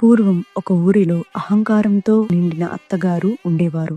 పూర్వం ఒక ఊరిలో అహంకారంతో నిండిన అత్తగారు ఉండేవారు.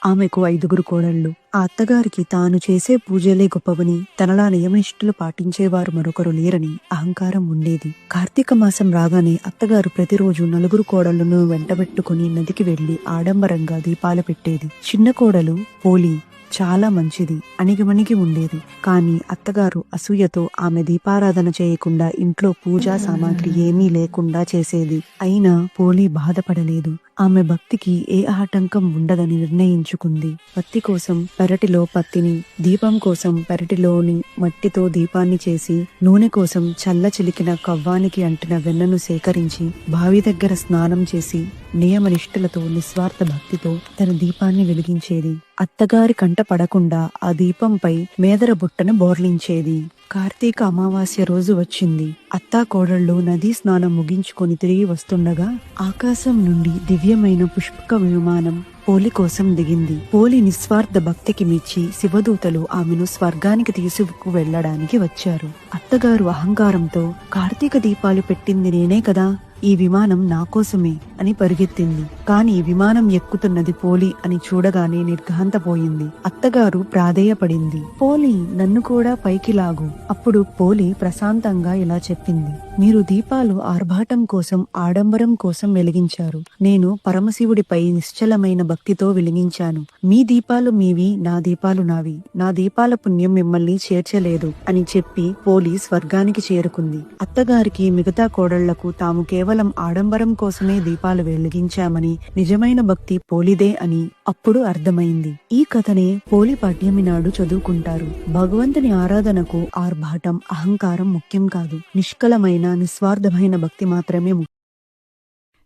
ఆమెకు 5గురు కోడళ్ళు. ఆ అత్తగారికి తాను చేసే పూజలే గొప్పవని, తనలా నియమనిష్టలు పాటించేవారు మరొకరు లేరని అహంకారం ఉండేది. కార్తీక మాసం రాగానే అత్తగారు ప్రతిరోజు 4 కోడళ్లను వెంటబెట్టుకుని నదికి వెళ్లి ఆడంబరంగా దీపాలు పెట్టేది. చిన్న కోడలు పోలి చాలా మంచిది, అణిగిమణిగి ఉండేది. కాని అత్తగారు అసూయతో ఆమె దీపారాధన చేయకుండా ఇంట్లో పూజా సామాగ్రి ఏమీ లేకుండా చేసేది. అయినా పోలి బాధపడలేదు. ఆమె భక్తికి ఏ ఆటంకం ఉండదని నిర్ణయించుకుంది. పత్తి కోసం పెరటిలో పత్తిని, దీపం కోసం పెరటిలోని మట్టితో దీపాన్ని చేసి, నూనె కోసం చల్ల చిలికిన కవ్వానికి అంటిన వెన్నను సేకరించి, బావి దగ్గర స్నానం చేసి, నియమనిష్టలతో నిస్వార్థ భక్తితో తన దీపాన్ని వెలిగించేది. అత్తగారి కంట పడకుండా ఆ దీపంపై మేదర బుట్టను బోర్లించేది. కార్తీక అమావాస్య రోజు వచ్చింది. అత్తా కోడళ్ళు నదీ స్నానం ముగించుకొని తిరిగి వస్తుండగా ఆకాశం నుండి దివ్యమైన పుష్పక విమానం పోలి కోసం దిగింది. పోలి నిస్వార్థ భక్తికి మెచ్చి శివదూతలు ఆమెను స్వర్గానికి తీసుకు వెళ్లడానికి వచ్చారు. అత్తగారు అహంకారంతో కార్తీక దీపాలు పెట్టింది నేనే కదా, ఈ విమానం నా కోసమే అని పరిగెత్తింది. కాని విమానం ఎక్కుతున్నది పోలి అని చూడగానే నిర్ఘాంతపోయింది. అత్తగారు ప్రాధేయపడింది, పోలి నన్ను కూడా పైకి లాగు. అప్పుడు పోలి ప్రశాంతంగా ఇలా చెప్పింది, మీరు దీపాలు ఆర్భాటం కోసం, ఆడంబరం కోసం వెలిగించారు. నేను పరమశివుడిపై నిశ్చలమైన భక్తితో వెలిగించాను. మీ దీపాలు మీవి, నా దీపాలు నావి. నా దీపాల పుణ్యం మిమ్మల్ని చేర్చలేదు అని చెప్పి పోలి స్వర్గానికి చేరుకుంది. అత్తగారికి మిగతా కోడళ్లకు తాము కేవలం ఆడంబరం కోసమే దీపాలు వెలిగించామని, నిజమైన భక్తి పోలిదే అని అప్పుడు అర్థమైంది. ఈ కథనే పోలి పాడ్యమి నాడు చదువుకుంటారు. భగవంతుని ఆరాధనకు ఆర్భాటం, అహంకారం ముఖ్యం కాదు. నిష్కలమైన నిస్వార్థమైన భక్తి మాత్రమే ముఖ్యం.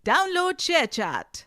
Download ShareChat.